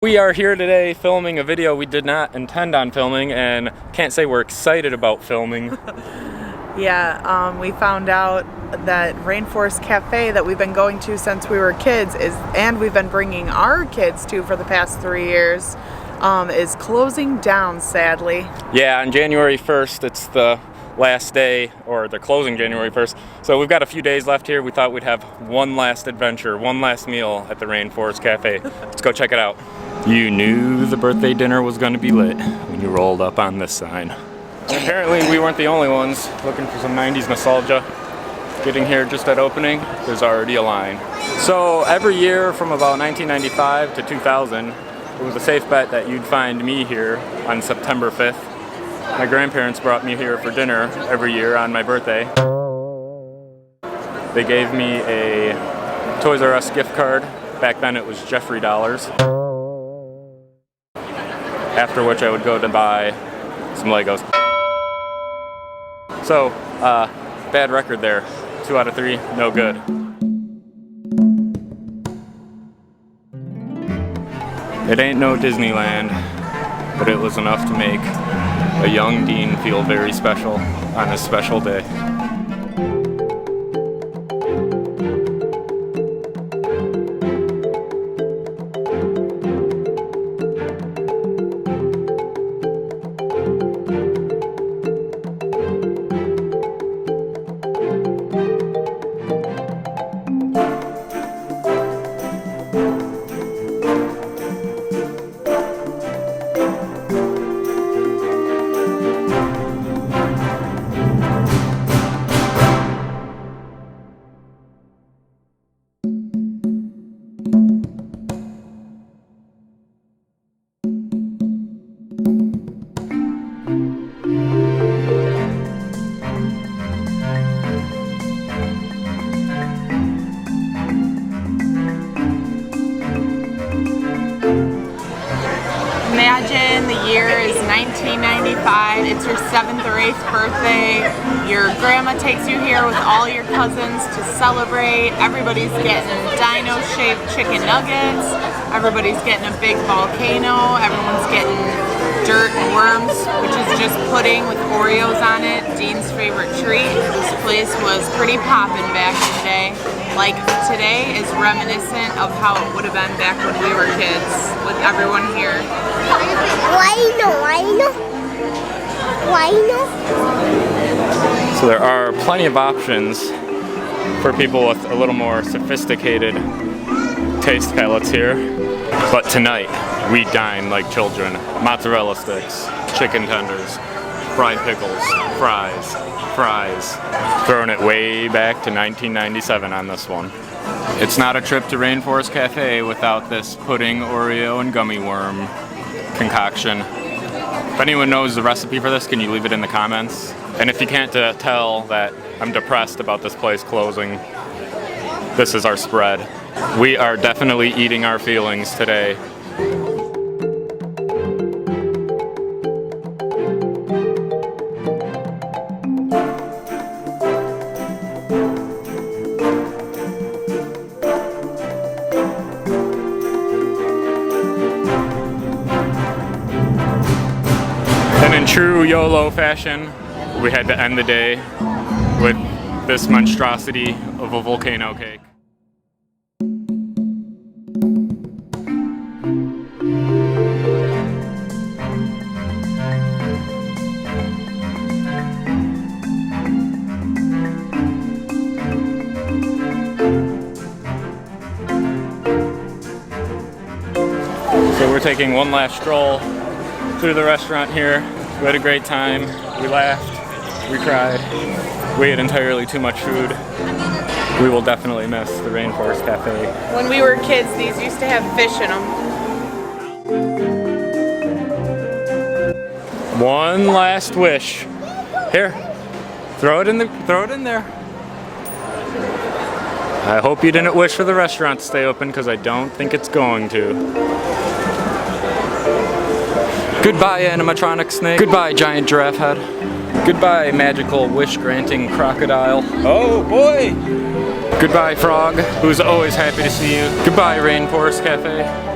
We are here today filming a video we did not intend on filming, and can't say we're excited about filming. Yeah, we found out that Rainforest Cafe that we've been going to since we were kids and we've been bringing our kids to for the past 3 years, is closing down, sadly. Yeah, on January 1st, it's the last day, or they're closing January 1st. So we've got a few days left here. We thought we'd have one last adventure, one last meal at the Rainforest Cafe. Let's go check it out. You knew the birthday dinner was going to be lit when you rolled up on this sign. Apparently we weren't the only ones looking for some 90s nostalgia. Getting here just at opening, there's already a line. So every year from about 1995 to 2000, it was a safe bet that you'd find me here on September 5th. My grandparents brought me here for dinner every year on my birthday. They gave me a Toys R Us gift card. Back then it was Jeffrey dollars. After which I would go to buy some Legos. So, bad record there. 2 out of 3, no good. It ain't no Disneyland, but it was enough to make a young Dean feel very special on a special day. Imagine the year is 1995, it's your 7th or 8th birthday, your grandma takes you here with all your cousins to celebrate, everybody's getting dino-shaped chicken nuggets, everybody's getting a big volcano, everyone's getting dirt and worms, which is just pudding with Oreos on it, Dean's favorite treat. This place was pretty poppin' back in the day. Like, today is reminiscent of how it would have been back when we were kids, with everyone here. So there are plenty of options for people with a little more sophisticated taste palates here. But tonight, we dine like children. Mozzarella sticks, chicken tenders, fried pickles, fries. Throwing it way back to 1997 on this one. It's not a trip to Rainforest Cafe without this pudding, Oreo, and gummy worm concoction. If anyone knows the recipe for this, can you leave it in the comments? And if you can't tell that I'm depressed about this place closing, this is our spread. We are definitely eating our feelings today. And in true YOLO fashion, we had to end the day with this monstrosity of a volcano cake. So we're taking one last stroll through the restaurant here. We had a great time. We laughed, we cried, we ate entirely too much food. We will definitely miss the Rainforest Cafe. When we were kids, these used to have fish in them. One last wish. Here, throw it in there. I hope you didn't wish for the restaurant to stay open, because I don't think it's going to. Goodbye, animatronic snake. Goodbye, giant giraffe head. Goodbye, magical wish-granting crocodile. Oh boy! Goodbye, frog, who's always happy to see you. Goodbye, Rainforest Cafe.